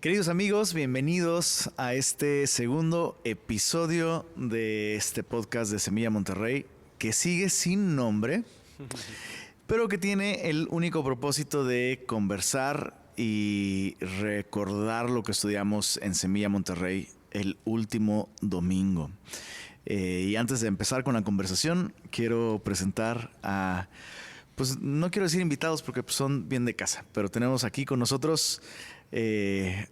Queridos amigos, bienvenidos a este segundo episodio de este podcast de Semilla Monterrey, que sigue sin nombre, pero que tiene el único propósito de conversar y recordar lo que estudiamos en Semilla Monterrey el último domingo. Y antes de empezar con la conversación, quiero presentar a, pues no quiero decir invitados porque son bien de casa, pero tenemos aquí con nosotros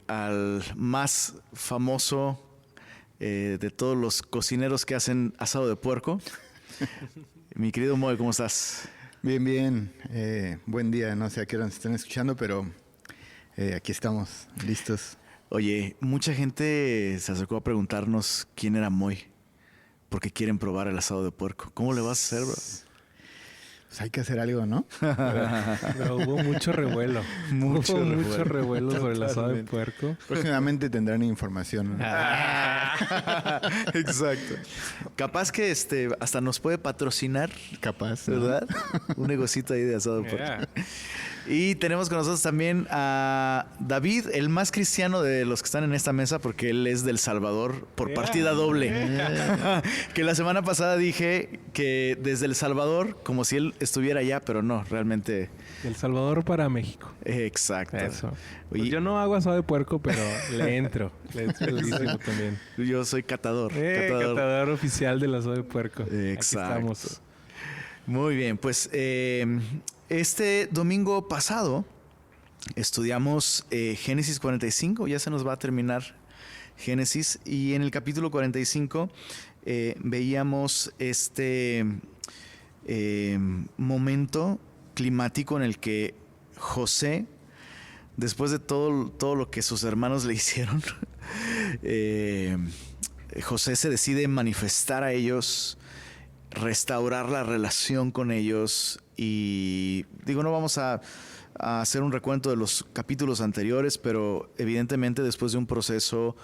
al más famoso de todos los cocineros que hacen asado de puerco. Mi querido Moe, ¿cómo estás? Bien, bien. Buen día. No sé a qué hora nos están escuchando, pero aquí estamos, listos. Oye, mucha gente se acercó a preguntarnos quién era Moy, porque quieren probar el asado de puerco. ¿Cómo le vas a hacer, bro? Pues hay que hacer algo, ¿no? Pero hubo mucho revuelo. Mucho revuelo sobre el asado de puerco. Próximamente tendrán información, ¿no? Exacto. Capaz que hasta nos puede patrocinar. Capaz, ¿no? ¿Verdad? Un negocito ahí de asado de puerco. Yeah. Y tenemos con nosotros también a David, el más cristiano de los que están en esta mesa, porque él es del Salvador por partida doble. Que la semana pasada dije que desde El Salvador, como si él estuviera allá, pero no, realmente. El Salvador para México. Exacto. Eso. Oye, Pues yo no hago asado de puerco, pero le entro. Le entro durísimo también. yo soy catador. Catador oficial del asado de puerco. Exacto. Aquí estamos. Muy bien, pues este domingo pasado estudiamos Génesis 45, ya se nos va a terminar Génesis, y en el capítulo 45 veíamos este momento climático en el que José, después de todo lo que sus hermanos le hicieron, José se decide manifestar a ellos, restaurar la relación con ellos. Y digo, no vamos a hacer un recuento de los capítulos anteriores, pero evidentemente después de un proceso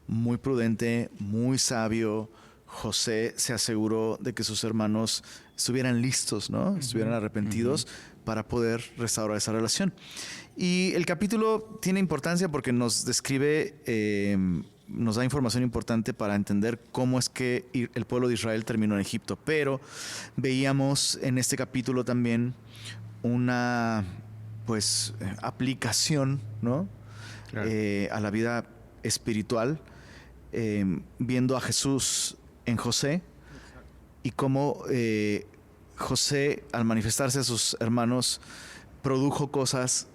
muy prudente, muy sabio, José se aseguró de que sus hermanos estuvieran listos, ¿no? Estuvieran arrepentidos para poder restaurar esa relación. Y el capítulo tiene importancia porque nos describe, nos da información importante para entender cómo es que el pueblo de Israel terminó en Egipto. Pero veíamos en este capítulo también una, pues, aplicación, ¿no? Claro. A la vida espiritual, viendo a Jesús en José y cómo José, al manifestarse a sus hermanos, produjo cosas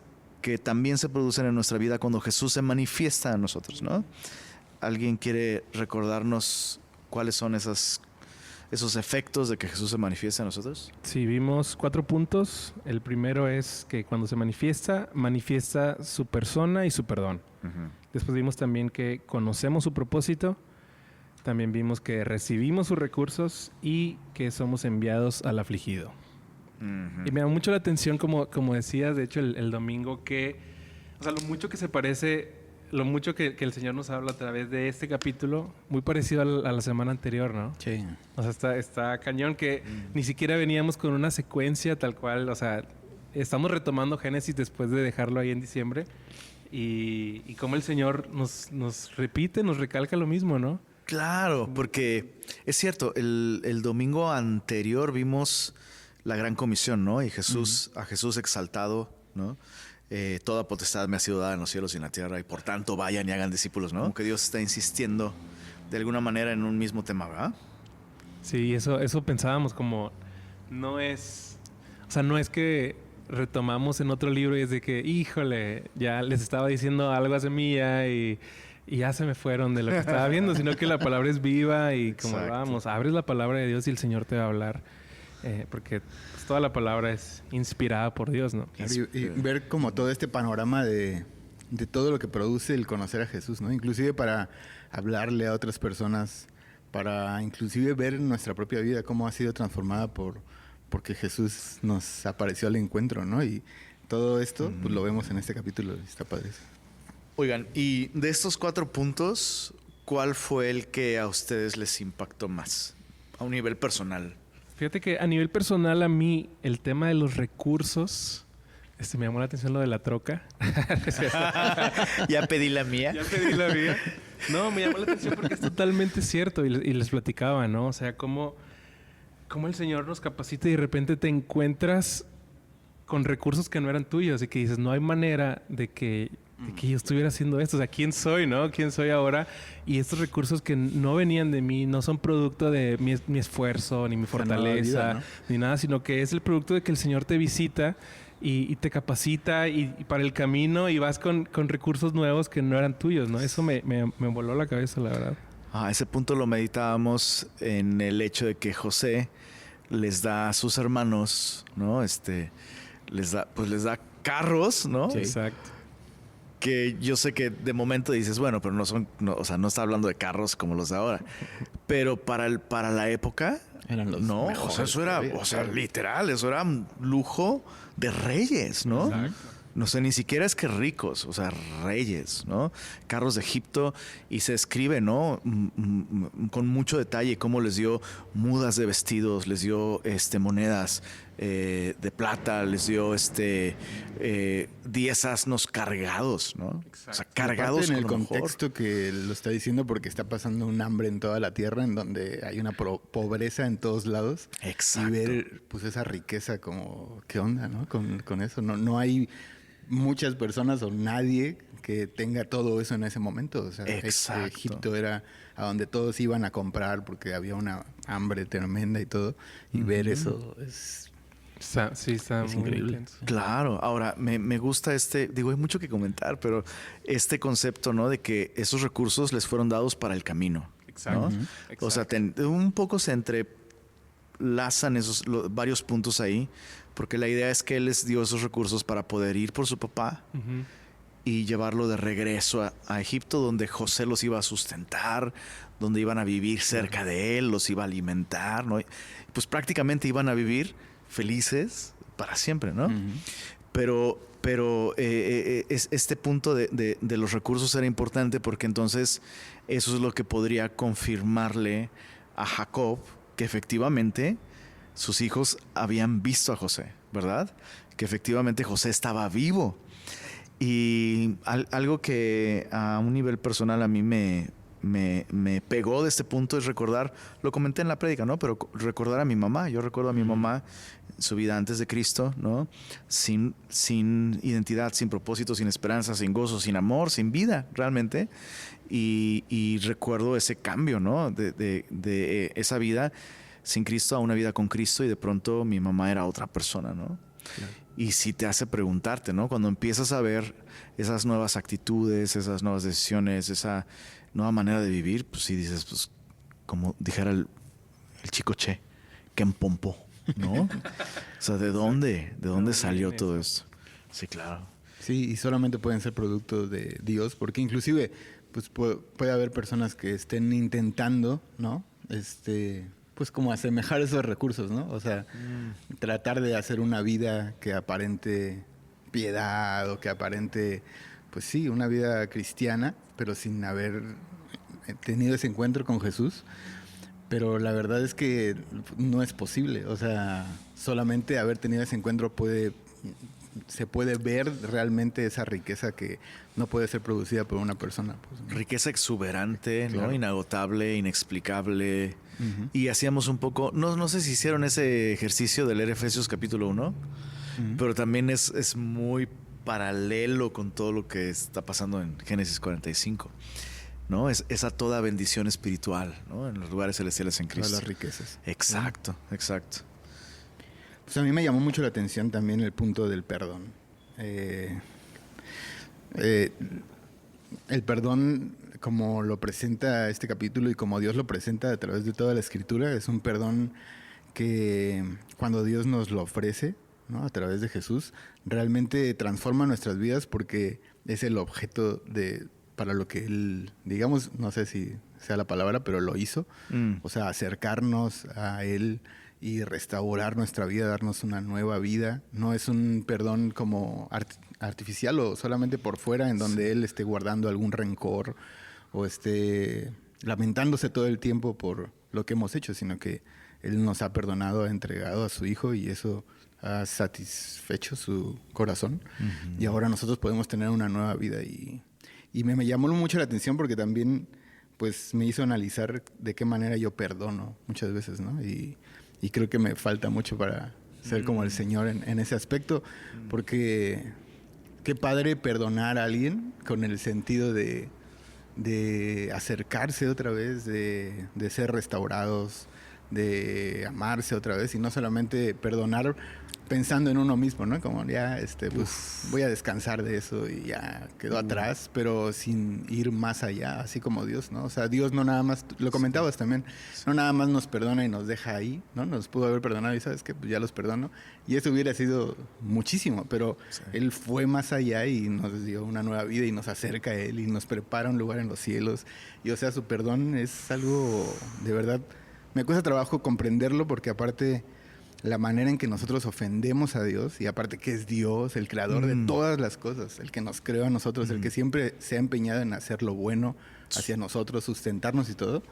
que también se producen en nuestra vida cuando Jesús se manifiesta a nosotros, ¿no? ¿Alguien quiere recordarnos cuáles son esos efectos de que Jesús se manifiesta a nosotros? Sí, vimos 4 puntos. El primero es que cuando se manifiesta su persona y su perdón. Después vimos también que conocemos su propósito. También vimos que recibimos sus recursos y que somos enviados al afligido. Y me da mucho la atención, como decías, de hecho, el domingo, que, o sea, lo mucho que se parece, lo mucho que el Señor nos habla a través de este capítulo, muy parecido a la semana anterior, ¿no? Sí. O sea, está cañón que ni siquiera veníamos con una secuencia tal cual. O sea, estamos retomando Génesis después de dejarlo ahí en diciembre. Y como el Señor nos repite, nos recalca lo mismo, ¿no? Claro, porque es cierto, el domingo anterior vimos la gran comisión, ¿no? Y Jesús, a Jesús exaltado, ¿no? Toda potestad me ha sido dada en los cielos y en la tierra, y por tanto vayan y hagan discípulos, ¿no? Como que Dios está insistiendo de alguna manera en un mismo tema, ¿verdad? Sí, eso pensábamos, como no es que retomamos en otro libro y es de que, híjole, ya les estaba diciendo algo a Semilla y ya se me fueron de lo que estaba viendo, sino que la palabra es viva y como vamos, abres la palabra de Dios y el Señor te va a hablar, porque pues, toda la palabra es inspirada por Dios, ¿no? Y ver como todo este panorama de todo lo que produce el conocer a Jesús, ¿no? Inclusive para hablarle a otras personas, para inclusive ver nuestra propia vida, cómo ha sido transformada porque Jesús nos apareció al encuentro, ¿no? Y todo esto, pues lo vemos en este capítulo, está padre. Oigan, y de estos 4 puntos, ¿cuál fue el que a ustedes les impactó más? A un nivel personal. Fíjate que a nivel personal, a mí, el tema de los recursos Me llamó la atención lo de la troca. Ya pedí la mía. Ya pedí la mía. No, me llamó la atención porque es totalmente cierto. Y les platicaba, ¿no? O sea, cómo el Señor nos capacita y de repente te encuentras con recursos que no eran tuyos. Y que dices, no hay manera de que yo estuviera haciendo esto. O sea, ¿quién soy, no? ¿Quién soy ahora? Y estos recursos que no venían de mí, no son producto de mi esfuerzo, ni mi fortaleza, ¿no? Ni nada, sino que es el producto de que el Señor te visita y te capacita y para el camino y vas con recursos nuevos que no eran tuyos, ¿no? Eso me voló la cabeza, la verdad. A ese punto lo meditábamos en el hecho de que José les da a sus hermanos, ¿no? Les da carros, ¿no? Sí. Exacto. Que yo sé que de momento dices, bueno, pero o sea, no está hablando de carros como los de ahora. Pero para la época, eran los mejores. O sea, eso era, literal, eso era un lujo de reyes, ¿no? Exacto. No sé, ni siquiera es que ricos, o sea, reyes, ¿no? Carros de Egipto, y se escribe, ¿no? Con mucho detalle cómo les dio mudas de vestidos, les dio monedas de plata, les dio 10 asnos cargados, ¿no? Exacto. O sea, cargados en el con lo contexto mejor. que lo está diciendo, porque está pasando un hambre en toda la tierra, en donde hay una pobreza en todos lados. Exacto. Y ver pues esa riqueza como, ¿qué onda, no? Con eso. No hay muchas personas o nadie que tenga todo eso en ese momento. O sea, Egipto era a donde todos iban a comprar porque había una hambre tremenda y todo. Y ver eso es muy increíble. intenso. Claro. Ahora, me gusta digo, hay mucho que comentar, pero este concepto, ¿no? De que esos recursos les fueron dados para el camino. Exacto. ¿no? O sea, un poco se entrelazan varios puntos ahí, porque la idea es que él les dio esos recursos para poder ir por su papá y llevarlo de regreso a Egipto, donde José los iba a sustentar, donde iban a vivir cerca de él, los iba a alimentar, ¿no? Pues prácticamente iban a vivir felices para siempre, ¿no? Pero este punto de los recursos era importante porque entonces eso es lo que podría confirmarle a Jacob que efectivamente sus hijos habían visto a José, ¿verdad? Que efectivamente José estaba vivo. Y algo que a un nivel personal a mí me pegó de este punto es recordar, lo comenté en la prédica, ¿no? Pero recordar a mi mamá. Yo recuerdo a mi mamá, su vida antes de Cristo, ¿no? Sin identidad, sin propósito, sin esperanza, sin gozo, sin amor, sin vida, realmente. Y recuerdo ese cambio, ¿no? De esa vida sin Cristo a una vida con Cristo, y de pronto mi mamá era otra persona, ¿no? Claro. Y sí te hace preguntarte, ¿no? Cuando empiezas a ver esas nuevas actitudes, esas nuevas decisiones, esa nueva manera de vivir, pues sí dices, pues como dijera el chico Che, que empompó, ¿no? O sea, ¿de dónde salió todo esto? Sí, claro. Sí, y solamente pueden ser producto de Dios, porque inclusive pues puede haber personas que estén intentando, ¿no? Pues como asemejar esos recursos, ¿no? O sea, tratar de hacer una vida que aparente piedad o que aparente, pues sí, una vida cristiana, pero sin haber tenido ese encuentro con Jesús. Pero la verdad es que no es posible. O sea, solamente haber tenido ese encuentro se puede ver realmente esa riqueza que no puede ser producida por una persona. Pues, ¿no? Riqueza exuberante, claro. ¿No? Inagotable, inexplicable. Y hacíamos un poco, no sé si hicieron ese ejercicio de leer Efesios capítulo 1, pero también es muy paralelo con todo lo que está pasando en Génesis 45. ¿No? Esa toda bendición espiritual, ¿no? En los lugares celestiales en Cristo. Todas las riquezas. Exacto, exacto. Pues a mí me llamó mucho la atención también el punto del perdón. El perdón, como lo presenta este capítulo y como Dios lo presenta a través de toda la Escritura, es un perdón que cuando Dios nos lo ofrece, ¿no? A través de Jesús, realmente transforma nuestras vidas porque es el objeto para lo que Él, digamos, no sé si sea la palabra, pero lo hizo. O sea, acercarnos a Él y restaurar nuestra vida, darnos una nueva vida. No es un perdón como artificial o solamente por fuera, en donde Él esté guardando algún rencor o esté lamentándose todo el tiempo por lo que hemos hecho, sino que Él nos ha perdonado, ha entregado a su Hijo y eso ha satisfecho su corazón. Y ahora nosotros podemos tener una nueva vida. Y me llamó mucho la atención porque también pues me hizo analizar de qué manera yo perdono muchas veces, ¿no? Y creo que me falta mucho para ser como el Señor en ese aspecto, porque qué padre perdonar a alguien con el sentido de acercarse otra vez, de ser restaurados, de amarse otra vez y no solamente perdonar pensando en uno mismo, ¿no? Como ya, pues voy a descansar de eso y ya quedó atrás, pero sin ir más allá, así como Dios, ¿no? O sea, Dios no nada más, lo comentabas también, no nada más nos perdona y nos deja ahí, ¿no? Nos pudo haber perdonado y sabes que pues ya los perdono. Y eso hubiera sido muchísimo, pero Él fue más allá y nos dio una nueva vida y nos acerca a Él y nos prepara un lugar en los cielos. Y o sea, su perdón es algo de verdad, me cuesta trabajo comprenderlo porque aparte la manera en que nosotros ofendemos a Dios y aparte que es Dios, el creador de todas las cosas, el que nos creó a nosotros, el que siempre se ha empeñado en hacer lo bueno hacia nosotros, sustentarnos y todo.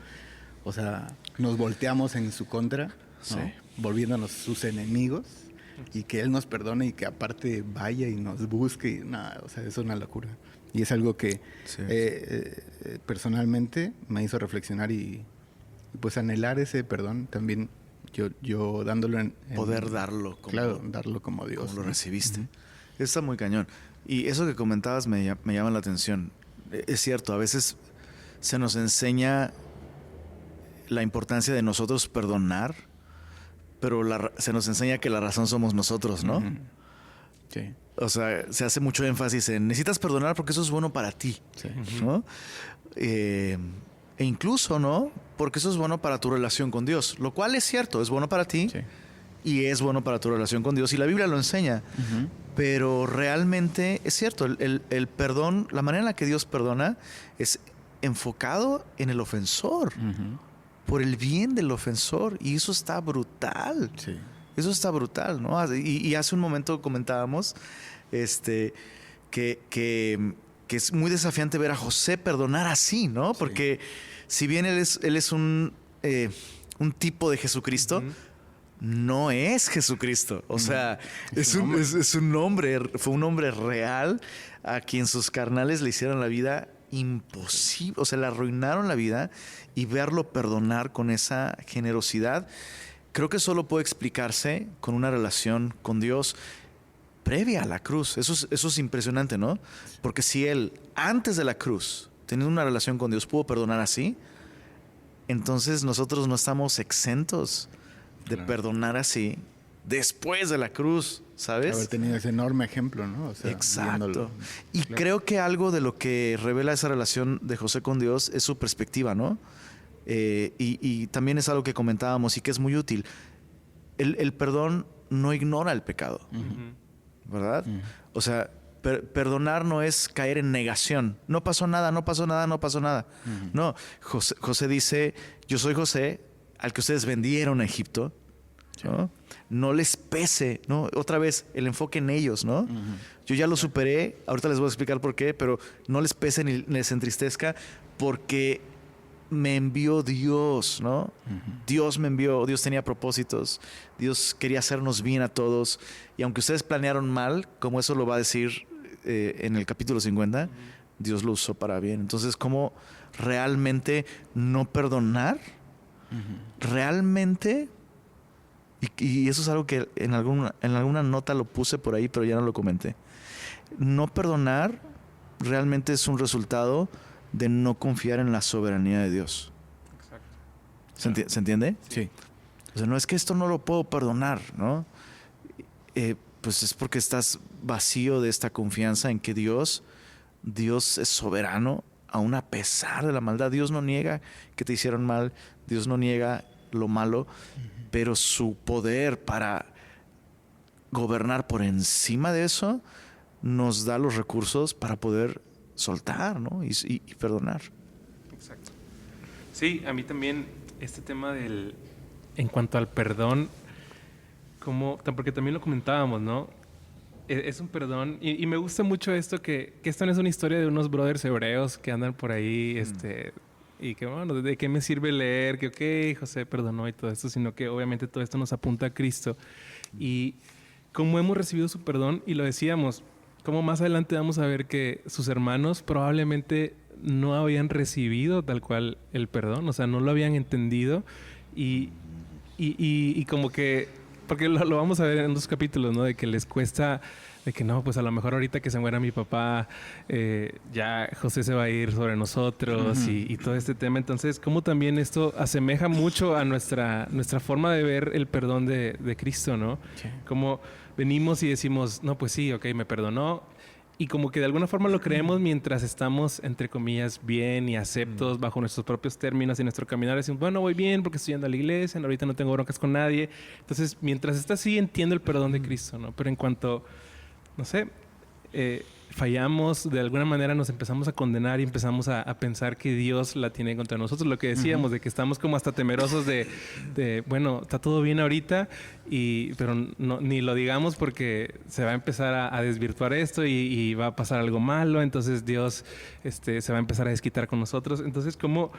O sea, nos volteamos en su contra, ¿no? Volviéndonos sus enemigos y que Él nos perdone y que aparte vaya y nos busque. Y, nada, o sea, es una locura. Y es algo que personalmente me hizo reflexionar y pues anhelar ese perdón también. Yo dándolo en poder darlo como, claro, darlo como Dios, como lo ¿no? recibiste. Está muy cañón. Y eso que comentabas me llama la atención. Es cierto, a veces se nos enseña la importancia de nosotros perdonar, pero se nos enseña que la razón somos nosotros, ¿no? Sí. O sea, se hace mucho énfasis en necesitas perdonar porque eso es bueno para ti, ¿no? E incluso, ¿no? Porque eso es bueno para tu relación con Dios, lo cual es cierto, es bueno para ti y es bueno para tu relación con Dios y la Biblia lo enseña. Pero realmente es cierto, el perdón, la manera en la que Dios perdona es enfocado en el ofensor, por el bien del ofensor, y eso está brutal. Sí. Eso está brutal, ¿no? Y hace un momento comentábamos que es muy desafiante ver a José perdonar así, ¿no? Porque si bien él es un tipo de Jesucristo, no es Jesucristo. O sea, es un hombre, fue un hombre real a quien sus carnales le hicieron la vida imposible. O sea, le arruinaron la vida, y verlo perdonar con esa generosidad, creo que solo puede explicarse con una relación con Dios previa a la cruz. Eso es impresionante, ¿no? Porque si él, antes de la cruz, teniendo una relación con Dios, pudo perdonar así, entonces nosotros no estamos exentos de perdonar así después de la cruz, ¿sabes? Haber tenido ese enorme ejemplo, ¿no? O sea, exacto. Viéndolo. Y creo que algo de lo que revela esa relación de José con Dios es su perspectiva, ¿no? Y también es algo que comentábamos y que es muy útil. El perdón no ignora el pecado, ¿verdad? O sea, perdonar no es caer en negación. No pasó nada, no pasó nada, no pasó nada. No, José dice, yo soy José, al que ustedes vendieron a Egipto, ¿no? No les pese, ¿no? Otra vez, el enfoque en ellos, ¿no? Yo ya lo superé, ahorita les voy a explicar por qué, pero no les pese ni les entristezca porque me envió Dios, ¿no? Dios me envió, Dios tenía propósitos, Dios quería hacernos bien a todos, y aunque ustedes planearon mal, como eso lo va a decir en el capítulo 50, Dios lo usó para bien. Entonces, ¿cómo realmente no perdonar? Realmente, y eso es algo que en alguna nota lo puse por ahí, pero ya no lo comenté. No perdonar realmente es un resultado de no confiar en la soberanía de Dios. Exacto. ¿Se entiende? Sí. O sea, no es que esto no lo puedo perdonar, ¿no? Pues es porque estás vacío de esta confianza en que Dios es soberano, aún a pesar de la maldad. Dios no niega que te hicieron mal, Dios no niega lo malo, pero su poder para gobernar por encima de eso nos da los recursos para poder soltar, ¿no? Y perdonar. Exacto. Sí, a mí también este tema en cuanto al perdón, porque también lo comentábamos, ¿no? Es un perdón, y me gusta mucho esto que esto no es una historia de unos brothers hebreos que andan por ahí, y que bueno, ¿de qué me sirve leer? Que ok, José perdonó y todo esto, sino que obviamente todo esto nos apunta a Cristo. Y como hemos recibido su perdón, y lo decíamos, como más adelante vamos a ver que sus hermanos probablemente no habían recibido tal cual el perdón, o sea, no lo habían entendido y como que, porque lo vamos a ver en 2 capítulos, ¿no? De que les cuesta, de que no, pues a lo mejor ahorita que se muera mi papá, ya José se va a ir sobre nosotros y todo este tema. Entonces, como también esto asemeja mucho a nuestra forma de ver el perdón de Cristo, ¿no? Sí. Como venimos y decimos, no, pues sí, ok, me perdonó. Y como que de alguna forma lo creemos mientras estamos, entre comillas, bien y aceptos bajo nuestros propios términos y nuestro caminar. Decimos, bueno, voy bien porque estoy yendo a la iglesia, ahorita no tengo broncas con nadie. Entonces, mientras está así, entiendo el perdón de Cristo, ¿no? Pero en cuanto, no sé, fallamos, de alguna manera nos empezamos a condenar y empezamos a pensar que Dios la tiene contra nosotros. Lo que decíamos, de que estamos como hasta temerosos de bueno, está todo bien ahorita, pero no, ni lo digamos porque se va a empezar a desvirtuar esto y va a pasar algo malo. Entonces Dios se va a empezar a desquitar con nosotros. Entonces, como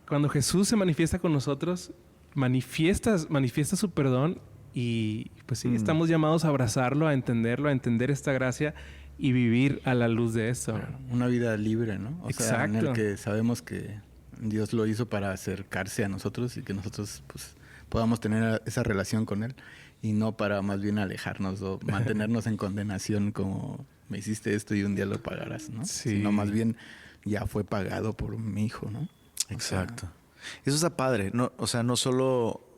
cuando Jesús se manifiesta con nosotros, manifiesta su perdón y pues sí, estamos llamados a abrazarlo, a entenderlo, a entender esta gracia y vivir a la luz de esto. Una vida libre, ¿no? O Exacto. sea, en el que sabemos que Dios lo hizo para acercarse a nosotros y que nosotros pues podamos tener esa relación con Él y no para más bien alejarnos o mantenernos en condenación como me hiciste esto y un día lo pagarás, ¿no? Sí. Sino más bien ya fue pagado por mi hijo, ¿no? Exacto. Eso está padre. No, o sea, no solo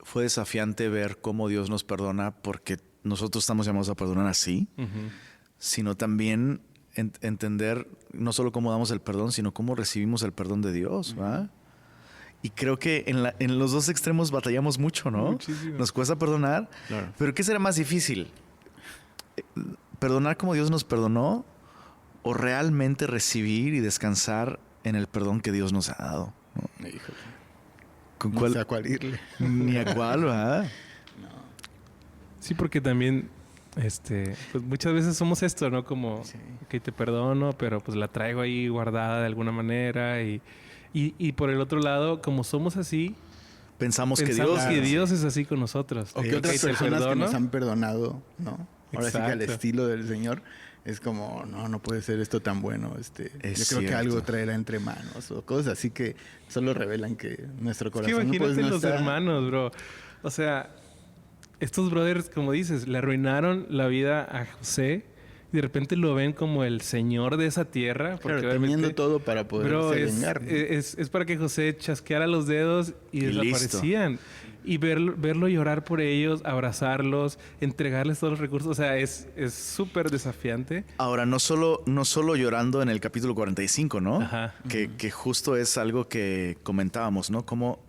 fue desafiante ver cómo Dios nos perdona porque nosotros estamos llamados a perdonar así, sino también entender no solo cómo damos el perdón, sino cómo recibimos el perdón de Dios, ¿va? Y creo que en los 2 extremos batallamos mucho, ¿no? Muchísimo. Nos cuesta perdonar, Claro. pero ¿qué será más difícil? ¿Perdonar como Dios nos perdonó o realmente recibir y descansar en el perdón que Dios nos ha dado, ¿no? Híjole. ¿Con No sé a cuál irle. Ni a cuál, ¿verdad? Sí, porque también pues muchas veces somos esto, ¿no? Como que te perdono, pero pues la traigo ahí guardada de alguna manera y por el otro lado, como somos así, Pensamos que Dios es así con nosotros. O que otras te personas que perdono. nos han perdonado, ¿no? Ahora sí que al Exacto. estilo del Señor es como, no puede ser esto tan bueno. Yo creo cierto. que algo traerá entre manos o cosas así que solo revelan que nuestro Es que corazón imagínate pues, no los está... hermanos, bro. O sea, estos brothers, como dices, le arruinaron la vida a José y de repente lo ven como el señor de esa tierra. Porque Claro, teniendo todo para poder vengar, ¿no? es para que José chasqueara los dedos y desaparecían. Y verlo llorar por ellos, abrazarlos, entregarles todos los recursos. O sea, es súper desafiante. Ahora, no solo llorando en el capítulo 45, ¿no? Ajá. Que justo es algo que comentábamos, ¿no? Como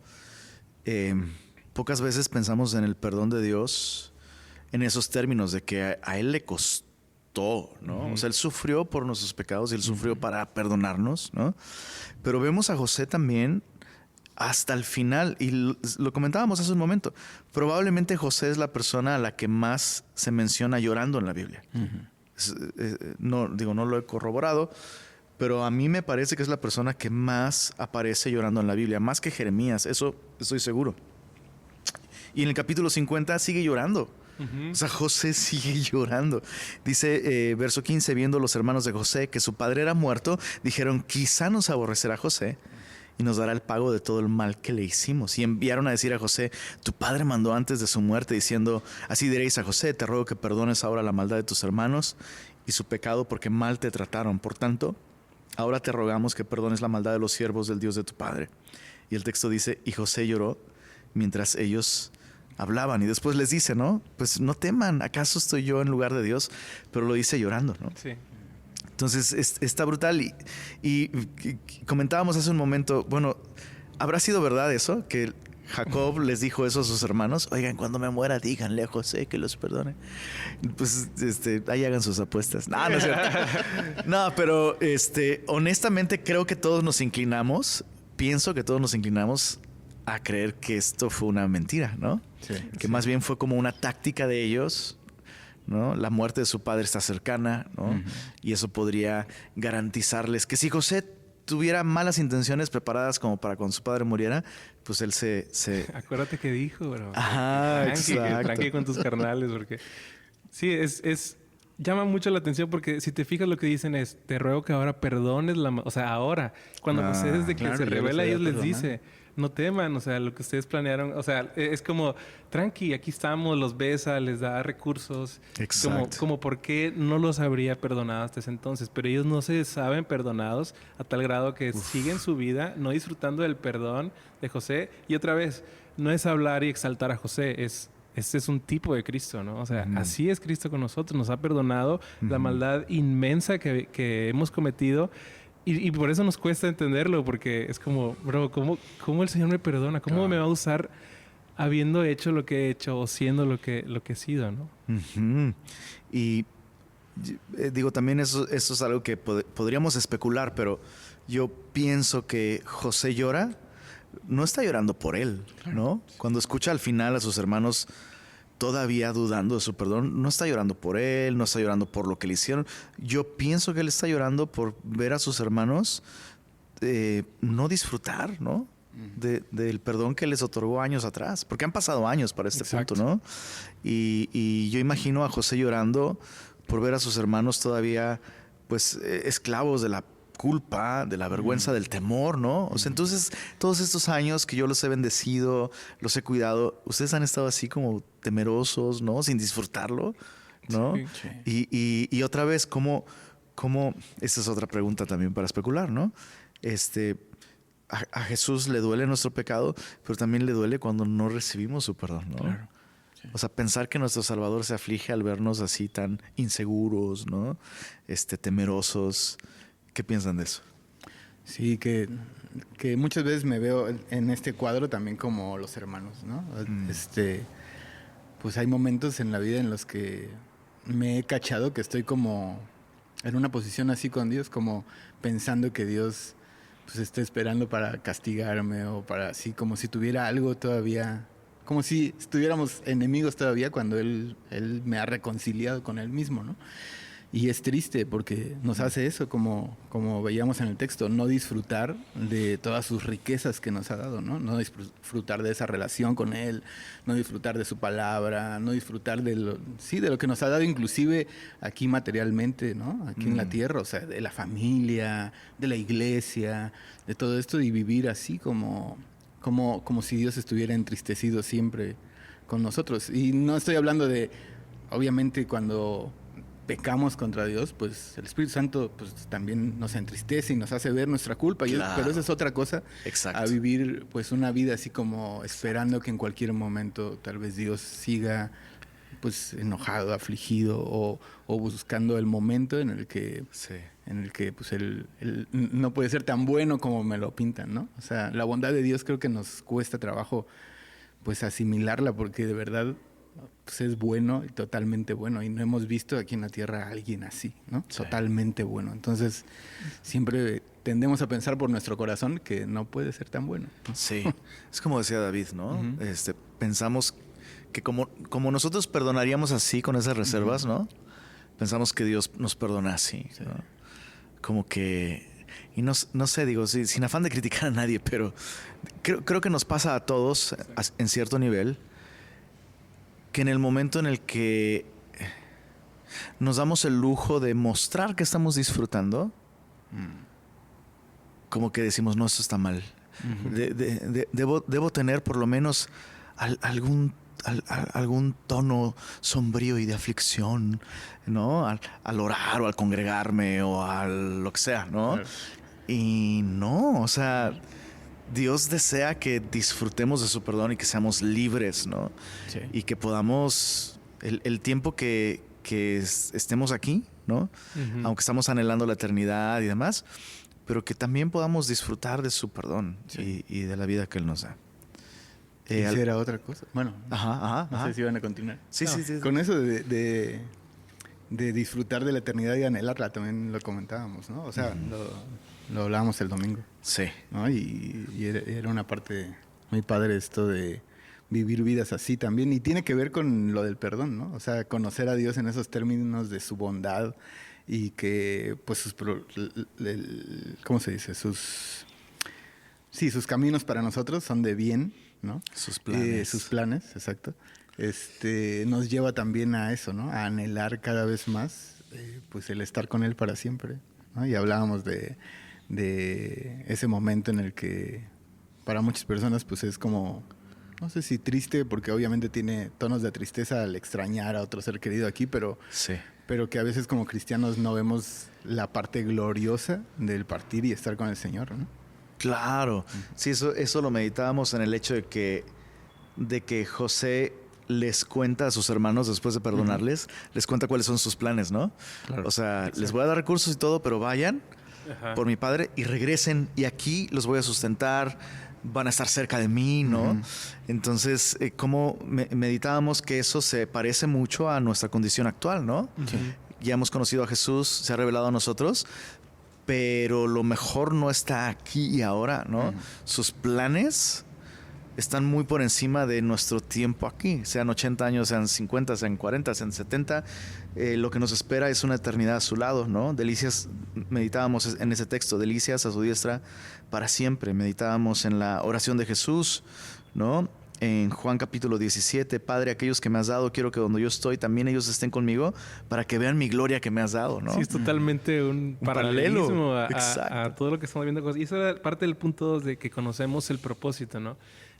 pocas veces pensamos en el perdón de Dios en esos términos de que a Él le costó, ¿no? O sea, Él sufrió por nuestros pecados y Él sufrió para perdonarnos, ¿no? Pero vemos a José también hasta el final, y lo comentábamos hace un momento, probablemente José es la persona a la que más se menciona llorando en la Biblia. No lo he corroborado, pero a mí me parece que es la persona que más aparece llorando en la Biblia, más que Jeremías, eso estoy seguro. Y en el capítulo 50 sigue llorando. O sea, José sigue llorando. Dice, verso 15, viendo los hermanos de José que su padre era muerto, dijeron, quizá nos aborrecerá José y nos dará el pago de todo el mal que le hicimos. Y enviaron a decir a José, tu padre mandó antes de su muerte diciendo, así diréis a José, te ruego que perdones ahora la maldad de tus hermanos y su pecado porque mal te trataron. Por tanto, ahora te rogamos que perdones la maldad de los siervos del Dios de tu padre. Y el texto dice, y José lloró mientras ellos hablaban. Y después les dice, ¿no? Pues no teman, ¿acaso estoy yo en lugar de Dios? Pero lo dice llorando, ¿no? Sí. Entonces está brutal y comentábamos hace un momento, bueno, ¿habrá sido verdad eso? Que Jacob les dijo eso a sus hermanos, oigan, cuando me muera díganle a José que los perdone. Pues ahí hagan sus apuestas. No, no es cierto. No, pero honestamente creo que todos nos inclinamos, pienso que todos nos inclinamos a creer que esto fue una mentira, ¿no? Sí, que más bien fue como una táctica de ellos, ¿no? La muerte de su padre está cercana, ¿no? Y eso podría garantizarles que si José tuviera malas intenciones preparadas como para cuando su padre muriera, pues él se... Acuérdate que dijo, bro. Ajá, exacto. Tranqui con tus carnales, porque... Sí, llama mucho la atención porque si te fijas lo que dicen es, te ruego que ahora perdones o sea, ahora. Cuando José desde que claro, se ya revela, los ellos había les dice, no teman, o sea, lo que ustedes planearon, o sea, es como, tranqui, aquí estamos, los besa, les da recursos. Exacto. Como por qué no los habría perdonado hasta ese entonces. Pero ellos no se saben perdonados a tal grado que siguen su vida no disfrutando del perdón de José. Y otra vez, no es hablar y exaltar a José, este es un tipo de Cristo, ¿no? O sea, así es Cristo con nosotros. Nos ha perdonado la maldad inmensa que hemos cometido. Y por eso nos cuesta entenderlo, porque es como, bro, ¿cómo el Señor me perdona? ¿Cómo me va a usar habiendo hecho lo que he hecho o siendo lo que he sido, ¿no? Uh-huh. Y digo, también eso es algo que podríamos especular, pero yo pienso que José llora, no está llorando por él, ¿no? Cuando escucha al final a sus hermanos todavía dudando de su perdón, no está llorando por él, no está llorando por lo que le hicieron. Yo pienso que él está llorando por ver a sus hermanos no disfrutar, ¿no? Del perdón que les otorgó años atrás, porque han pasado años para este punto, ¿no? Y yo imagino a José llorando por ver a sus hermanos todavía, pues, esclavos de la culpa, de la vergüenza, del temor, ¿no? O sea, entonces, todos estos años que yo los he bendecido, los he cuidado, ustedes han estado así como temerosos, ¿no? Sin disfrutarlo, ¿no? Sí. Y otra vez, ¿cómo? Esta es otra pregunta también para especular, ¿no? A Jesús le duele nuestro pecado, pero también le duele cuando no recibimos su perdón, ¿no? Claro. Sí. O sea, pensar que nuestro Salvador se aflige al vernos así tan inseguros, ¿no? Temerosos. ¿Qué piensan de eso? Sí, que muchas veces me veo en este cuadro también como los hermanos, ¿no? Pues hay momentos en la vida en los que me he cachado que estoy como en una posición así con Dios, como pensando que Dios pues está esperando para castigarme o para así, como si tuviera algo todavía, como si estuviéramos enemigos todavía cuando Él me ha reconciliado con Él mismo, ¿no? Y es triste porque nos hace eso, como veíamos en el texto, no disfrutar de todas sus riquezas que nos ha dado, ¿no? No disfrutar de esa relación con Él, no disfrutar de su palabra, no disfrutar de lo que nos ha dado inclusive aquí materialmente, ¿no? Aquí en la tierra, o sea, de la familia, de la iglesia, de todo esto y vivir así como si Dios estuviera entristecido siempre con nosotros. Y no estoy hablando de, obviamente, cuando pecamos contra Dios, pues el Espíritu Santo pues también nos entristece y nos hace ver nuestra culpa. Claro. Pero esa es otra cosa. Exacto. A vivir pues una vida así como esperando que en cualquier momento tal vez Dios siga pues enojado, afligido o buscando el momento en el que pues él no puede ser tan bueno como me lo pintan, ¿no? O sea, la bondad de Dios creo que nos cuesta trabajo pues asimilarla porque de verdad pues es bueno y totalmente bueno y no hemos visto aquí en la tierra a alguien así, ¿no? Sí. Totalmente bueno. Entonces siempre tendemos a pensar por nuestro corazón que no puede ser tan bueno, ¿no? Sí, es como decía David, ¿no? Uh-huh. Pensamos que como nosotros perdonaríamos así con esas reservas, ¿no? Pensamos que Dios nos perdona así, sí. ¿No? Como que... Y no sé, digo, sin afán de criticar a nadie, pero creo que nos pasa a todos en cierto nivel que en el momento en el que nos damos el lujo de mostrar que estamos disfrutando, como que decimos, no, esto está mal. Uh-huh. Debo tener por lo menos algún tono sombrío y de aflicción, ¿no? Al orar o al congregarme o a lo que sea, ¿no? Claro. Y no, o sea... Dios desea que disfrutemos de su perdón y que seamos libres, ¿no? Sí. Y que podamos, el tiempo que estemos aquí, ¿no? Uh-huh. Aunque estamos anhelando la eternidad y demás, pero que también podamos disfrutar de su perdón, sí. y de la vida que Él nos da. Era otra cosa. Bueno, no sé si van a continuar. Sí. Con eso de disfrutar de la eternidad y anhelarla, también lo comentábamos, ¿no? O sea, lo hablábamos el domingo. Sí. ¿No? Y era una parte muy padre esto de vivir vidas así también. Y tiene que ver con lo del perdón, ¿no? O sea, conocer a Dios en esos términos de su bondad, y que pues ¿cómo se dice? Sus caminos para nosotros son de bien, ¿no? Sus planes. Sus planes, exacto. Nos lleva también a eso, ¿no? A anhelar cada vez más pues el estar con Él para siempre, ¿no? Y hablábamos de ese momento en el que para muchas personas pues es como, no sé si triste, porque obviamente tiene tonos de tristeza al extrañar a otro ser querido aquí, pero que a veces como cristianos no vemos la parte gloriosa del partir y estar con el Señor, ¿no? Claro. Sí, eso lo meditábamos en el hecho de que José les cuenta a sus hermanos después de perdonarles, les cuenta cuáles son sus planes, ¿no? Claro. O sea, les voy a dar recursos y todo, pero vayan por mi padre y regresen y aquí los voy a sustentar, van a estar cerca de mí, ¿no? Entonces, como meditábamos que eso se parece mucho a nuestra condición actual, ¿no? Ya hemos conocido a Jesús, se ha revelado a nosotros, pero lo mejor no está aquí y ahora, ¿no? Sus planes están muy por encima de nuestro tiempo aquí, sean 80 años, sean 50, sean 40, sean 70. Lo que nos espera es una eternidad a su lado, ¿no? Delicias, meditábamos en ese texto, delicias a su diestra para siempre. Meditábamos en la oración de Jesús, ¿no? En Juan capítulo 17, Padre, aquellos que me has dado, quiero que donde yo estoy también ellos estén conmigo para que vean mi gloria que me has dado, ¿no? Sí, es totalmente un paralelismo a todo lo que estamos viendo. Y eso era parte del punto 2 de que conocemos el propósito, ¿no?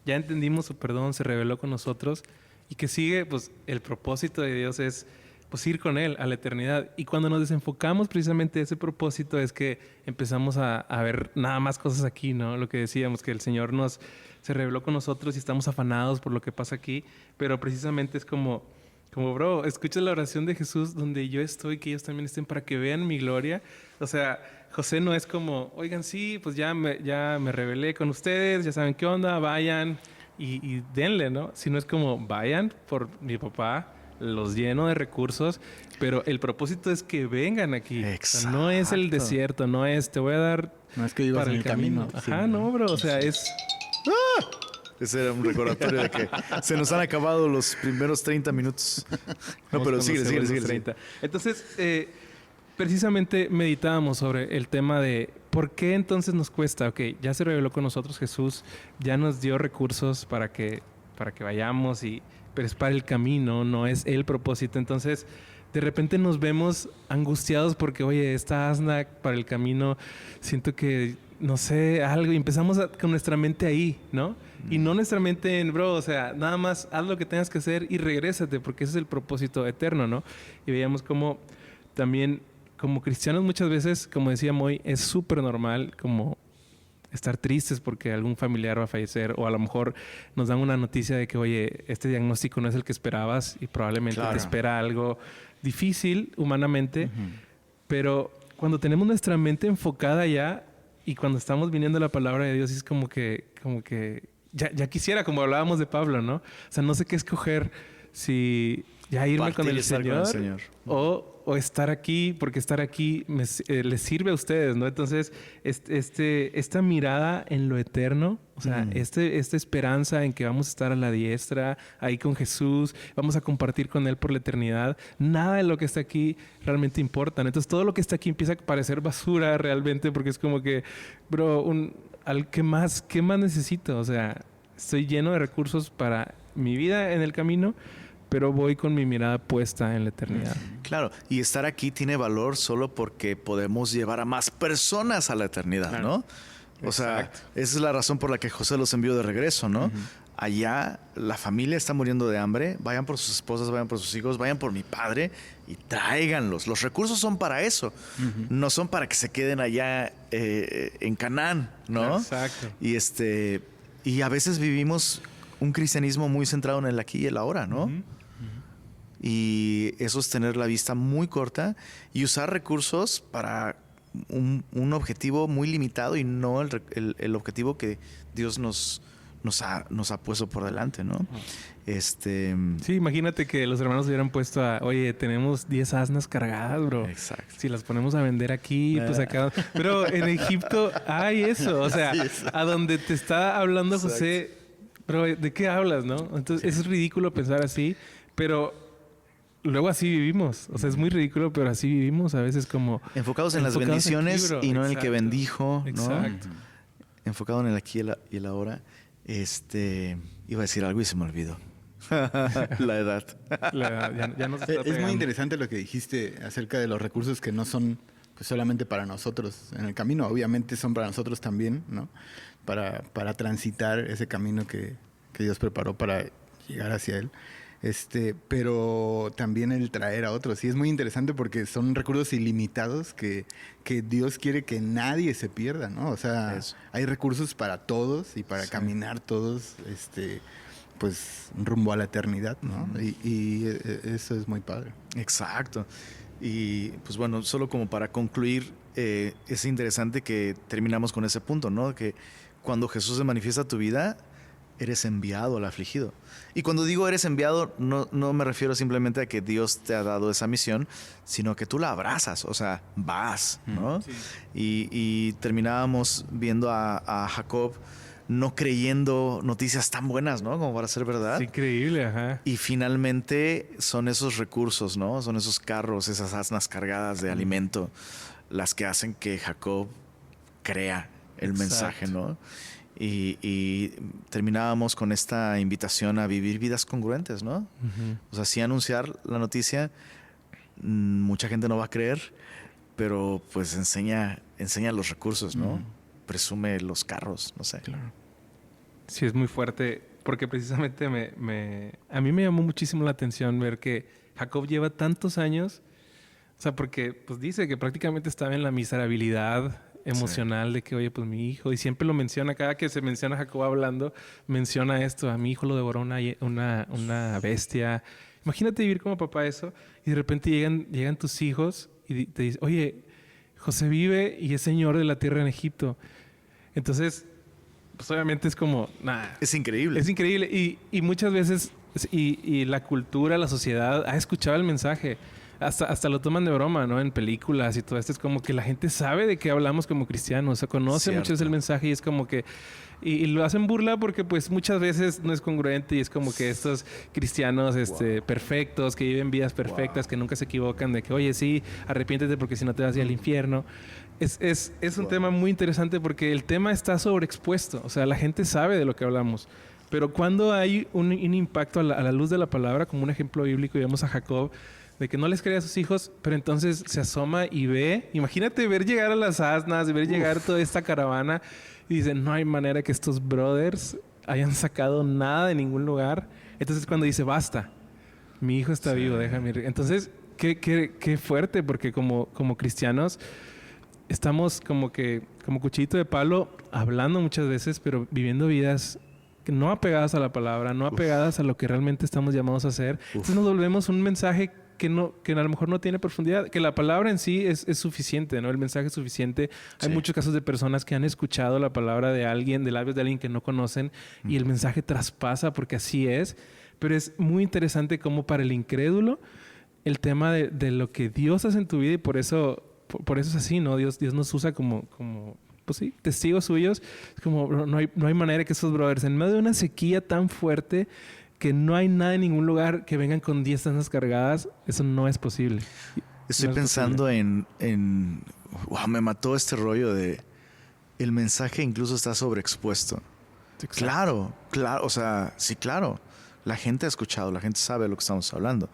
Ya entendimos su perdón, se reveló con nosotros y que sigue, pues el propósito de Dios es pues ir con Él a la eternidad. Y cuando nos desenfocamos precisamente de ese propósito es que empezamos a ver nada más cosas aquí, ¿no? Lo que decíamos, que el Señor se reveló con nosotros y estamos afanados por lo que pasa aquí, pero precisamente es como bro, escucha la oración de Jesús donde yo estoy, que ellos también estén para que vean mi gloria. O sea, José no es como, oigan, sí, pues ya me revelé con ustedes, ya saben qué onda, vayan y denle, ¿no? Sino es como, vayan por mi papá, los lleno de recursos, pero el propósito es que vengan aquí. O sea, no es el desierto, no es, te voy a dar... No es que vivas para en el camino. Ajá, no, bro, o sea, es... Ese era un recordatorio de que se nos han acabado los primeros 30 minutos. No, pero sigue. 30. Entonces, precisamente meditábamos sobre el tema de por qué entonces nos cuesta. Ok, ya se reveló con nosotros Jesús, ya nos dio recursos para que vayamos, pero es para el camino, no es el propósito. Entonces, de repente nos vemos angustiados porque, oye, esta asna para el camino, siento que, no sé, algo. Y empezamos con nuestra mente ahí, ¿no? Y no nuestra mente en, bro, o sea, nada más haz lo que tengas que hacer y regrésate, porque ese es el propósito eterno, ¿no? Y veíamos como también, como cristianos muchas veces, como decía Moy, es súper normal como estar tristes porque algún familiar va a fallecer, o a lo mejor nos dan una noticia de que, oye, este diagnóstico no es el que esperabas y probablemente te espera algo difícil humanamente, pero cuando tenemos nuestra mente enfocada ya y cuando estamos viniendo a la palabra de Dios es como que ya quisiera, como hablábamos de Pablo, ¿no? O sea, no sé qué escoger, si ya irme con el Señor, o estar aquí, porque estar aquí les sirve a ustedes, ¿no? Entonces, esta mirada en lo eterno, o sea, esta esperanza en que vamos a estar a la diestra, ahí con Jesús, vamos a compartir con Él por la eternidad, nada de lo que está aquí realmente importa, ¿no? Entonces, todo lo que está aquí empieza a parecer basura realmente, porque es como que, bro, ¿qué más necesito? O sea, estoy lleno de recursos para mi vida en el camino, pero voy con mi mirada puesta en la eternidad. Claro, y estar aquí tiene valor solo porque podemos llevar a más personas a la eternidad, claro, ¿no? O sea, esa es la razón por la que José los envió de regreso, ¿no? Allá la familia está muriendo de hambre, vayan por sus esposas, vayan por sus hijos, vayan por mi padre y tráiganlos. Los recursos son para eso, no son para que se queden allá en Canaán, ¿no? Exacto. Y a veces vivimos un cristianismo muy centrado en el aquí y el ahora, ¿no? Y eso es tener la vista muy corta y usar recursos para un objetivo muy limitado y no el objetivo que Dios nos ha puesto por delante, ¿no? Sí, imagínate que los hermanos hubieran puesto oye, tenemos 10 asnas cargadas, bro. Exacto. Si las ponemos a vender aquí, pues acá... Pero en Egipto hay eso, o sea, a donde te está hablando José, pero ¿de qué hablas, no? Entonces, es ridículo pensar así, pero luego así vivimos. O sea, es muy ridículo, pero así vivimos a veces como... Enfocados en las bendiciones y no en el que bendijo, ¿no? Exacto. Enfocado en el aquí y el ahora. Iba a decir algo y se me olvidó. La edad. Ya nos está Es muy pegando. interesante lo que dijiste acerca de los recursos que no son pues, solamente para nosotros en el camino. Obviamente son para nosotros también, ¿no? Para transitar ese camino que Dios preparó para llegar hacia Él. Pero también el traer a otros. Y es muy interesante porque son recursos ilimitados que Dios quiere que nadie se pierda, ¿no? O sea, hay recursos para todos y para caminar todos, pues rumbo a la eternidad, ¿no? Y eso es muy padre. Exacto. Y pues bueno, solo como para concluir, es interesante que terminamos con ese punto, ¿no? Que cuando Jesús se manifiesta a tu vida, eres enviado al afligido. Y cuando digo eres enviado, no me refiero simplemente a que Dios te ha dado esa misión, sino que tú la abrazas, o sea, vas, ¿no? Sí. Y terminábamos viendo a Jacob no creyendo noticias tan buenas, ¿no? Como para ser verdad. Es increíble, ajá. Y finalmente son esos recursos, ¿no? Son esos carros, esas asnas cargadas de alimento, las que hacen que Jacob crea el mensaje, ¿no? Y terminábamos con esta invitación a vivir vidas congruentes, ¿no? O sea, sí anunciar la noticia, mucha gente no va a creer, pero pues enseña los recursos, ¿no? Presume los carros, no sé. Claro. Sí, es muy fuerte porque precisamente a mí me llamó muchísimo la atención ver que Jacob lleva tantos años, o sea, porque pues dice que prácticamente estaba en la miserabilidad emocional de que, oye, pues mi hijo, y siempre lo menciona, cada que se menciona a Jacob hablando, menciona esto, a mi hijo lo devoró una bestia. Imagínate vivir como papá eso y de repente llegan tus hijos y te dicen, oye, José vive y es señor de la tierra en Egipto. Entonces, pues obviamente es como, nada. Es increíble. Es increíble. Y muchas veces, y la cultura, la sociedad ha escuchado el mensaje. Hasta lo toman de broma, ¿no? En películas y todo esto. Es como que la gente sabe de qué hablamos como cristianos. O sea, conoce mucho el mensaje y es como que... Y lo hacen burla porque pues muchas veces no es congruente y es como que estos cristianos perfectos, que viven vidas perfectas, que nunca se equivocan, de que, oye, sí, arrepiéntete porque si no te vas a ir al infierno. Es un tema muy interesante porque el tema está sobreexpuesto. O sea, la gente sabe de lo que hablamos. Pero cuando hay un impacto a la luz de la palabra, como un ejemplo bíblico, y vemos a Jacob, de que no les creía a sus hijos, pero entonces se asoma y ve. Imagínate ver llegar a las asnas, ver llegar toda esta caravana y dice, no hay manera que estos brothers hayan sacado nada de ningún lugar. Entonces cuando dice, basta, mi hijo está vivo, déjame ir. Entonces, qué fuerte, porque como cristianos estamos como cuchillito de palo hablando muchas veces, pero viviendo vidas no apegadas a la palabra, no apegadas a lo que realmente estamos llamados a hacer. Entonces nos volvemos un mensaje que a lo mejor no tiene profundidad, que la palabra en sí es suficiente, ¿no? El mensaje es suficiente. Hay muchos casos de personas que han escuchado la palabra de alguien, de labios de alguien que no conocen, y el mensaje traspasa porque así es. Pero es muy interesante cómo para el incrédulo el tema de lo que Dios hace en tu vida, y por eso es así, ¿no? Dios nos usa como pues sí, testigos suyos. Es como no hay manera que esos brothers, en medio de una sequía tan fuerte, que no hay nada en ningún lugar, que vengan con 10 asnas cargadas, eso no es posible. Estoy pensando en wow, me mató este rollo de el mensaje incluso está sobreexpuesto. Exacto. Claro, o sea, sí, claro. La gente ha escuchado, la gente sabe de lo que estamos hablando.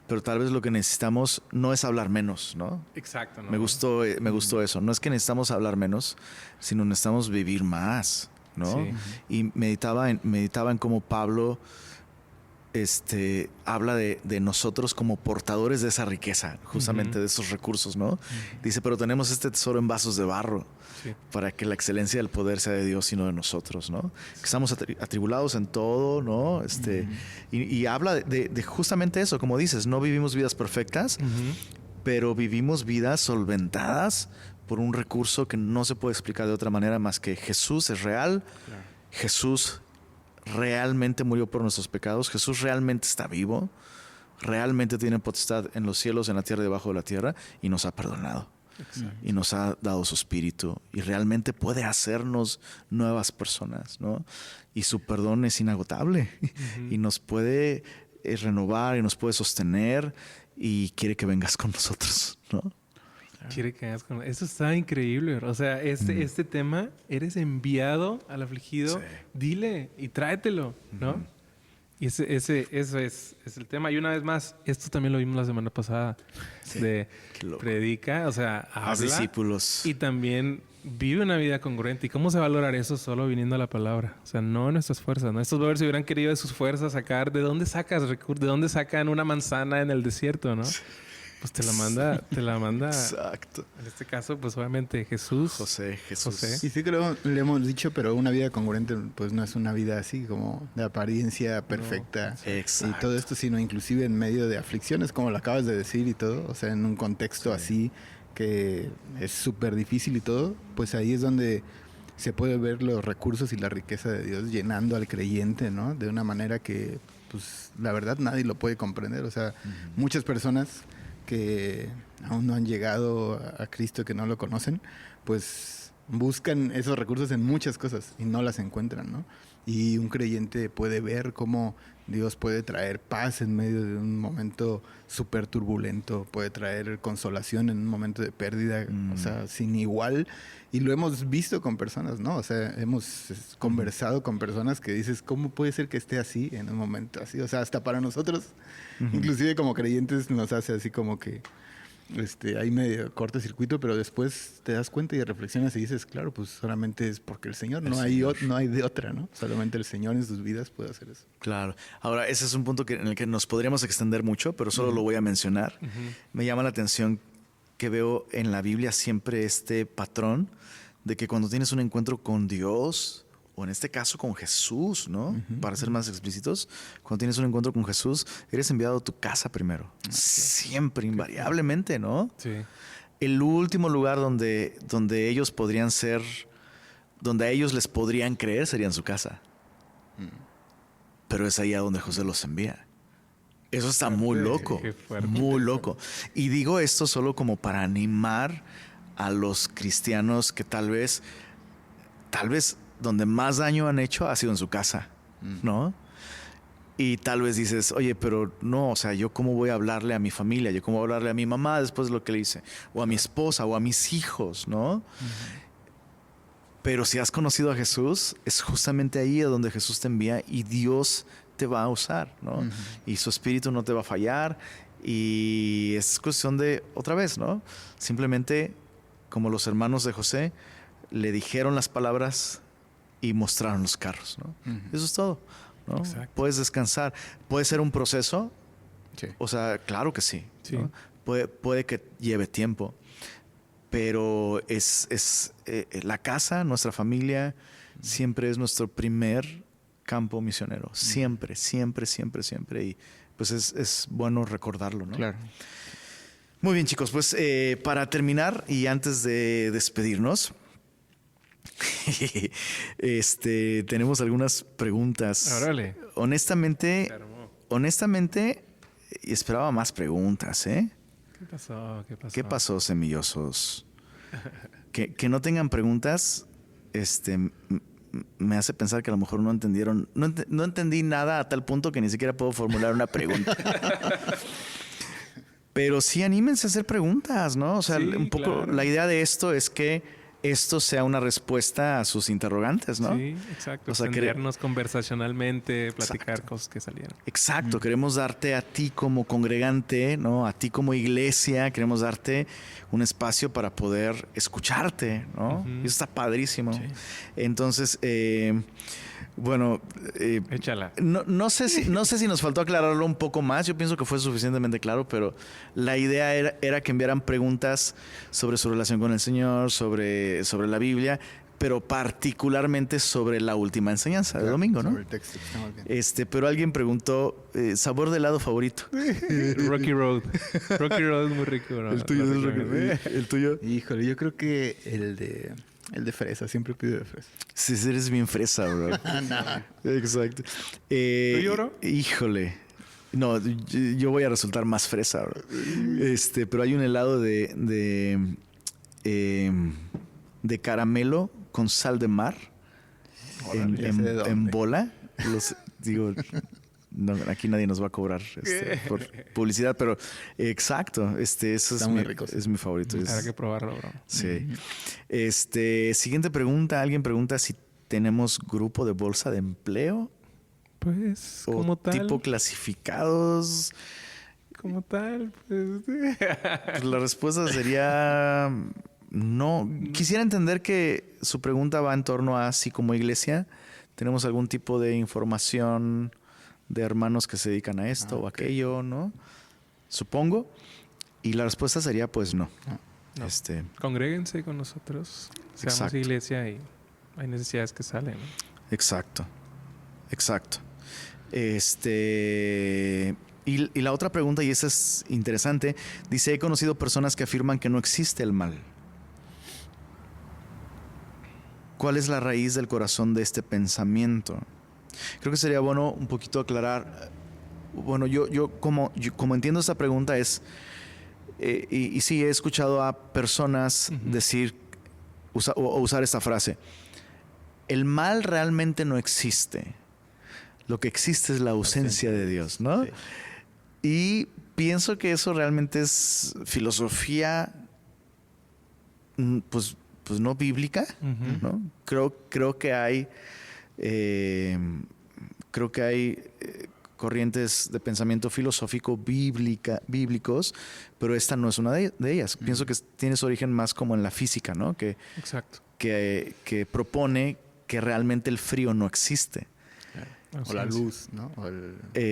Pero tal vez lo que necesitamos no es hablar menos, ¿no? Exacto. ¿No? Me gustó eso. No es que necesitamos hablar menos, sino necesitamos vivir más, ¿no? Sí. Y meditaba en cómo Pablo habla de nosotros como portadores de esa riqueza, justamente de esos recursos, ¿no? Dice, pero tenemos este tesoro en vasos de barro, para que la excelencia del poder sea de Dios y no de nosotros, ¿no? Que estamos atribulados en todo, ¿no? Y habla de justamente eso, como dices, no vivimos vidas perfectas, pero vivimos vidas solventadas por un recurso que no se puede explicar de otra manera más que Jesús es real, Jesús realmente murió por nuestros pecados, Jesús realmente está vivo, realmente tiene potestad en los cielos, en la tierra y debajo de la tierra, y nos ha perdonado. Exacto. Y nos ha dado su espíritu y realmente puede hacernos nuevas personas, ¿no? Y su perdón es inagotable y nos puede renovar y nos puede sostener y quiere que vengas con nosotros, ¿no? Quiere que hagas con... Eso está increíble. O sea, este tema, eres enviado al afligido, Sí. dile y tráetelo, ¿no? Y eso es el tema. Y una vez más, esto también lo vimos la semana pasada. De Qué loco. predica, o sea, Haz habla discípulos. y también vive una vida congruente. ¿Y cómo se va a lograr eso? Solo viniendo a la palabra. O sea, no nuestras fuerzas, ¿no? Estos brothers hubieran querido de sus fuerzas sacar... ¿De dónde sacas recursos? ¿De dónde sacan una manzana en el desierto, no? Pues te la manda... Exacto. En este caso, pues obviamente Jesús. Jesús. José. Y sí que le hemos dicho, pero una vida congruente pues no es una vida así como de apariencia perfecta. Exacto. Y todo esto, sino inclusive en medio de aflicciones, como lo acabas de decir y todo, o sea, en un contexto así que es súper difícil y todo, pues ahí es donde se puede ver los recursos y la riqueza de Dios llenando al creyente, ¿no? De una manera que, pues, la verdad nadie lo puede comprender. O sea, muchas personas que aún no han llegado a Cristo, que no lo conocen, pues buscan esos recursos en muchas cosas y no las encuentran, ¿no? Y un creyente puede ver cómo Dios puede traer paz en medio de un momento súper turbulento, puede traer consolación en un momento de pérdida, o sea, sin igual. Y lo hemos visto con personas, ¿no? O sea, hemos conversado con personas que dices, ¿cómo puede ser que esté así en un momento así? O sea, hasta para nosotros, inclusive como creyentes, nos hace así como que hay medio cortocircuito, pero después te das cuenta y reflexionas y dices, claro, pues solamente es porque el Señor, no hay de otra, ¿no? Solamente el Señor en sus vidas puede hacer eso. Claro. Ahora, ese es un punto en el que nos podríamos extender mucho, pero solo lo voy a mencionar. Me llama la atención que veo en la Biblia siempre este patrón de que cuando tienes un encuentro con Dios, o en este caso con Jesús, ¿no? Para ser más explícitos, cuando tienes un encuentro con Jesús, eres enviado a tu casa primero. Siempre, invariablemente, ¿no? Sí. El último lugar donde ellos podrían ser, donde a ellos les podrían creer sería en su casa. Pero es ahí a donde José los envía. Eso está muy loco. Qué fuerte. Muy loco. Y digo esto solo como para animar a los cristianos que tal vez donde más daño han hecho ha sido en su casa, ¿no? Y tal vez dices, oye, pero no, o sea, ¿yo cómo voy a hablarle a mi familia? ¿Yo cómo voy a hablarle a mi mamá después de lo que le hice? O a mi esposa, o a mis hijos, ¿no? Pero si has conocido a Jesús, es justamente ahí a donde Jesús te envía y Dios te va a usar, ¿no? Y su espíritu no te va a fallar y es cuestión de, otra vez, ¿no? Simplemente, como los hermanos de José, le dijeron las palabras y mostraron los carros, ¿no? Eso es todo, ¿no? Exacto. Puedes descansar. Puede ser un proceso, Sí. o sea, claro que sí, Sí. ¿no? Puede que lleve tiempo, pero es la casa, nuestra familia, siempre es nuestro primer campo misionero. Siempre, siempre, siempre, siempre. Y pues es bueno recordarlo, ¿no? Claro. Muy bien, chicos. Pues para terminar y antes de despedirnos, tenemos algunas preguntas. Órale. Honestamente, esperaba más preguntas, ¿eh? ¿Qué pasó? ¿Qué pasó, semillosos? Que no tengan preguntas, me hace pensar que a lo mejor no entendieron. No entendí nada a tal punto que ni siquiera puedo formular una pregunta. Pero sí, anímense a hacer preguntas, ¿no? O sea, Sí, un poco claro. la idea de esto es que esto sea una respuesta a sus interrogantes, ¿no? Sí, exacto. O sea, Extendernos conversacionalmente, platicar cosas que salieron. Exacto, queremos darte a ti como congregante, ¿no? A ti como iglesia, queremos darte un espacio para poder escucharte, ¿no? Y eso está padrísimo. Sí. Entonces, bueno, Échala. no sé si nos faltó aclararlo un poco más. Yo pienso que fue suficientemente claro, pero la idea era que enviaran preguntas sobre su relación con el Señor, sobre la Biblia, pero particularmente sobre la última enseñanza de domingo, ¿no? Sobre el texto, estamos bien. Pero alguien preguntó, ¿sabor de helado favorito? Rocky Road. Rocky Road es muy rico, ¿no? El tuyo es Rocky. ¿El tuyo? Híjole, yo creo que el de fresa, siempre pido de fresa. Sí, eres bien fresa, bro. Exacto. ¿Tuyo, bro? Híjole. No, yo voy a resultar más fresa, bro. Pero hay un helado de caramelo con sal de mar Órale, ya sé de dónde. en bola. No, aquí nadie nos va a cobrar por publicidad, pero exacto. Eso Está muy rico, sí. Es mi favorito. Habrá que probarlo, bro. Sí. Siguiente pregunta. Alguien pregunta si tenemos grupo de bolsa de empleo. Pues, O como tal. tipo clasificados. Como tal, pues. Pues la respuesta sería no. Quisiera entender que su pregunta va en torno a si como iglesia tenemos algún tipo de información de hermanos que se dedican a esto o aquello, ¿no? Supongo. Y la respuesta sería pues no. No. Congréguense con nosotros. Seamos Exacto. iglesia y hay necesidades que salen, ¿no? Exacto. Y la otra pregunta, y esa es interesante, dice, he conocido personas que afirman que no existe el mal. ¿Cuál es la raíz del corazón de este pensamiento? Creo que sería bueno un poquito aclarar. Bueno, yo como entiendo esta pregunta es, y sí, he escuchado a personas decir, usar esta frase, el mal realmente no existe. Lo que existe es la ausencia de Dios, ¿no? Sí. Y pienso que eso realmente es filosofía, pues no bíblica, ¿no? Creo que hay corrientes de pensamiento filosófico bíblicos, pero esta no es una de ellas. Pienso que tiene su origen más como en la física, ¿no? Exacto. Que propone que realmente el frío no existe. O la luz, ¿no?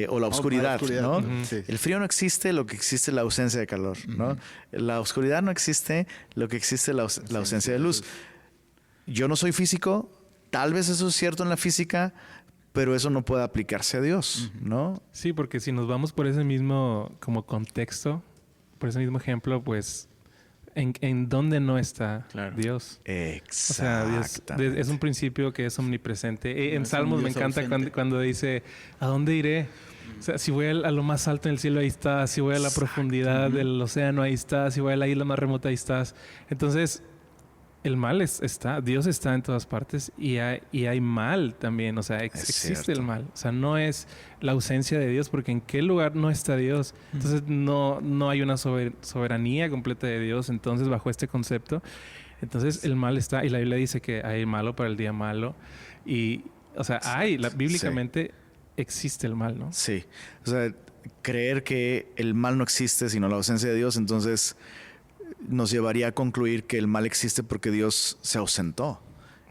O la oscuridad, ¿no? Sí. El frío no existe, lo que existe es la ausencia de calor, ¿no? La oscuridad no existe, lo que existe es la ausencia de luz. Yo no soy físico, tal vez eso es cierto en la física, pero eso no puede aplicarse a Dios, ¿no? Sí, porque si nos vamos por ese mismo como contexto, por ese mismo ejemplo, pues ¿en dónde no está Dios? Exacto. O sea, Dios es un principio que es omnipresente. En Salmos me encanta cuando dice, ¿a dónde iré? O sea, si voy a lo más alto en el cielo, ahí estás. Si voy a la profundidad del océano, ahí estás. Si voy a la isla más remota, ahí estás. Entonces, el mal está. Dios está en todas partes y hay mal también. O sea, existe el mal. O sea, no es la ausencia de Dios, porque ¿en qué lugar no está Dios? Entonces, no hay una soberanía completa de Dios. Entonces, bajo este concepto, entonces el mal está. Y la Biblia dice que hay malo para el día malo. Y, o sea, bíblicamente existe el mal, ¿no? Sí. O sea, creer que el mal no existe, sino la ausencia de Dios, entonces nos llevaría a concluir que el mal existe porque Dios se ausentó.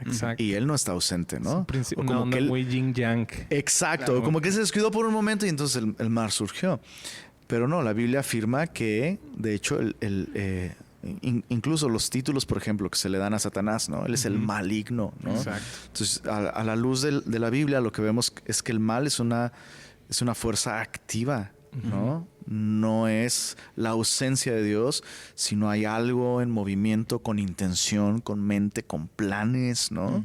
Exacto. Y Él no está ausente, ¿no? Es una onda muy yin-yang. Exacto. Claro. Como que se descuidó por un momento y entonces el mal surgió. Pero no, la Biblia afirma que, de hecho, incluso los títulos, por ejemplo, que se le dan a Satanás, ¿no? Él es el maligno, ¿no? Exacto. Entonces, a la luz de la Biblia, lo que vemos es que el mal es una fuerza activa, ¿no? No es la ausencia de Dios, sino hay algo en movimiento, con intención, con mente, con planes, ¿no?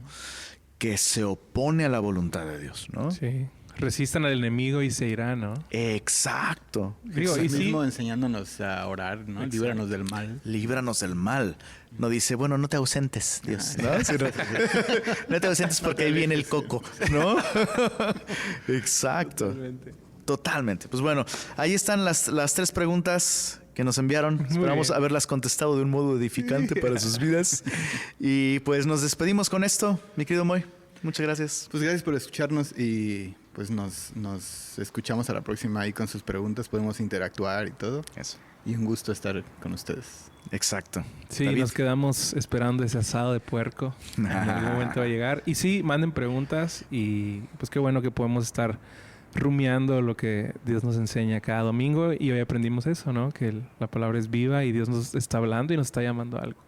Que se opone a la voluntad de Dios, ¿no? Sí. Resistan al enemigo y se irá, ¿no? Exacto. Digo, y y sí, mismo enseñándonos a orar, ¿no? Líbranos del mal. Líbranos del mal. No dice, bueno, no te ausentes, Dios, ¿no? Sino, no te ausentes porque ahí viene el coco, ¿no? Exacto. Totalmente. Pues bueno, ahí están las 3 preguntas que nos enviaron. Esperamos haberlas contestado de un modo edificante para sus vidas. Y pues nos despedimos con esto, mi querido Moy. Muchas gracias. Pues gracias por escucharnos y pues nos escuchamos a la próxima ahí con sus preguntas. Podemos interactuar y todo. Eso. Y un gusto estar con ustedes. Exacto. sí, nos quedamos esperando ese asado de puerco. En algún momento va a llegar. Y sí, manden preguntas y pues qué bueno que podemos estar rumiando lo que Dios nos enseña cada domingo. Y hoy aprendimos eso, ¿no? Que la palabra es viva y Dios nos está hablando y nos está llamando a algo.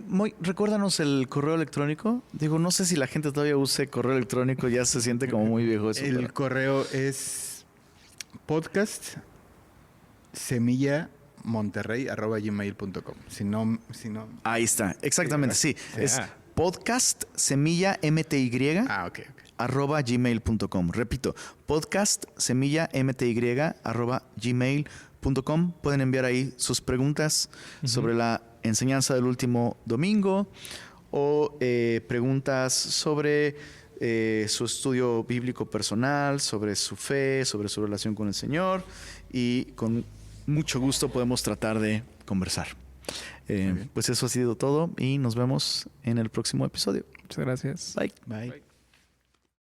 Moy, recuérdanos el correo electrónico. Digo, no sé si la gente todavía use correo electrónico, ya se siente como muy viejo eso. El correo es podcastSemillaMonterrey@gmail.com. Si no. Ahí está, exactamente, sí. Es podcastSemillaMTY Ok. @gmail.com. Repito, podcastSemillaMTY@gmail.com. Pueden enviar ahí sus preguntas sobre la enseñanza del último domingo o preguntas sobre su estudio bíblico personal, sobre su fe, sobre su relación con el Señor, y con mucho gusto podemos tratar de conversar. Pues eso ha sido todo y nos vemos en el próximo episodio. Muchas gracias. Bye. Bye.